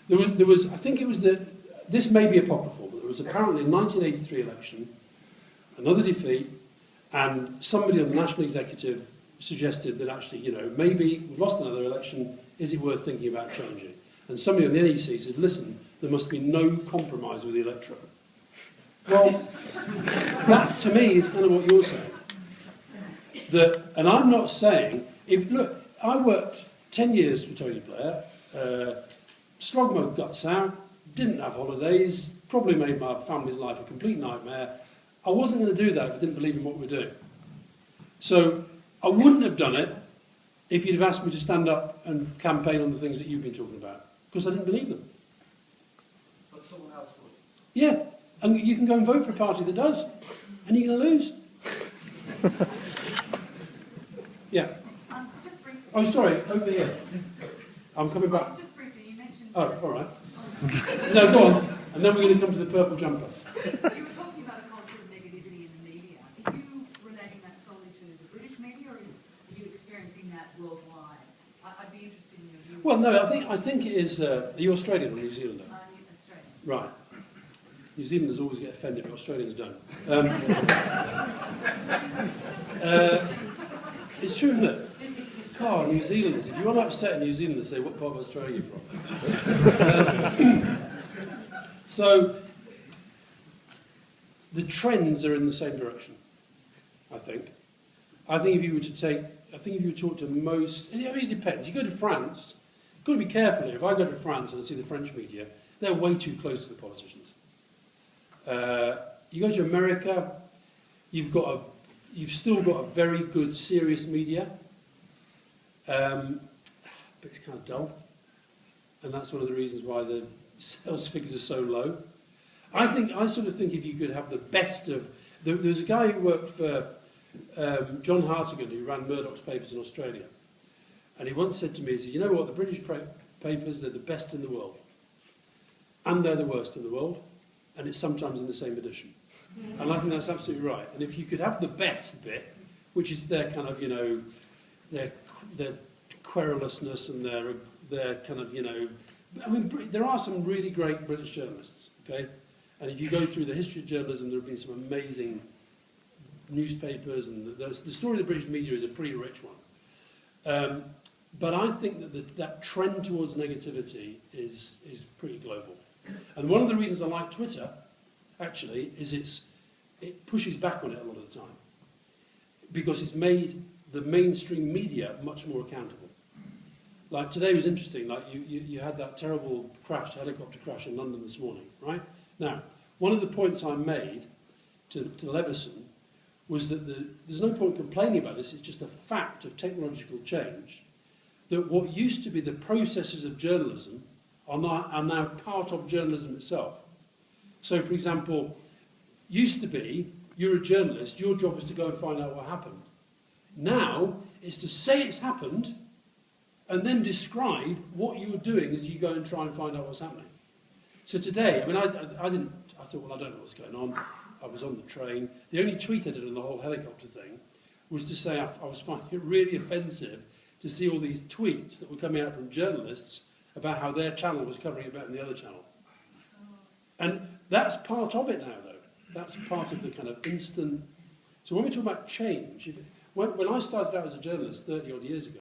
There was I think it was this may be apocryphal, but there was apparently a 1983 election, another defeat, and somebody on the National Executive suggested that actually, you know, maybe we've lost another election, is it worth thinking about changing? And somebody on the NEC said, listen, there must be no compromise with the electorate. Well, that to me is kind of what you're saying. And I'm not saying, look, I worked 10 years for Tony Blair, slogged my guts out, didn't have holidays, probably made my family's life a complete nightmare. I wasn't going to do that if I didn't believe in what we were doing. So I wouldn't have done it if you'd have asked me to stand up and campaign on the things that you've been talking about, because I didn't believe them. But someone else would. Yeah, and you can go and vote for a party that does, and you're going to lose. Yeah. Just briefly. Oh, sorry, over here. I'm coming back. Just briefly, you mentioned... Oh, all right. No, go on. And then we're going to come to the purple jumper. You were talking about a culture of negativity in the media. Are you relating that solely to the British media, or are you experiencing that worldwide? I'd be interested in your view. Well, no, I think it is... are you Australian or New Zealander? Australian. Right. New Zealanders always get offended, but Australians don't. It's true, isn't it? God, New Zealanders. If you want to upset a New Zealander, say, what part of Australia are you from? So, the trends are in the same direction, I think. I think if you were to talk to most, and it depends. You go to France, you've got to be careful here. If I go to France and I see the French media, they're way too close to the politicians. You go to America, you've still got a very good, serious media, but it's kind of dull, and that's one of the reasons why the sales figures are so low. I sort of think if you could have the best of... There was a guy who worked for John Hartigan, who ran Murdoch's papers in Australia, and he once said to me, he said, you know what, the British papers, they're the best in the world, and they're the worst in the world, and it's sometimes in the same edition. And I think that's absolutely right. And if you could have the best bit, which is their kind of, you know, their querulousness and their kind of, you know... I mean, there are some really great British journalists, okay? And if you go through the history of journalism, there have been some amazing newspapers, and the story of the British media is a pretty rich one. But I think that that trend towards negativity is pretty global. And one of the reasons I like Twitter, actually, is it pushes back on it a lot of the time. Because it's made the mainstream media much more accountable. Like today was interesting, like you had that terrible helicopter crash in London this morning, right? Now, one of the points I made to Leveson was that there's no point complaining about this, it's just a fact of technological change, that what used to be the processes of journalism are now part of journalism itself. So, for example, used to be, you're a journalist, your job is to go and find out what happened. Now, it's to say it's happened, and then describe what you were doing as you go and try and find out what's happening. So today, I mean, I thought, well, I don't know what's going on. I was on the train. The only tweet I did on the whole helicopter thing was to say I was finding it really offensive to see all these tweets that were coming out from journalists about how their channel was covering it better than the other channel. And that's part of it now, though. That's part of the kind of instant... So when we talk about change, when I started out as a journalist 30-odd years ago,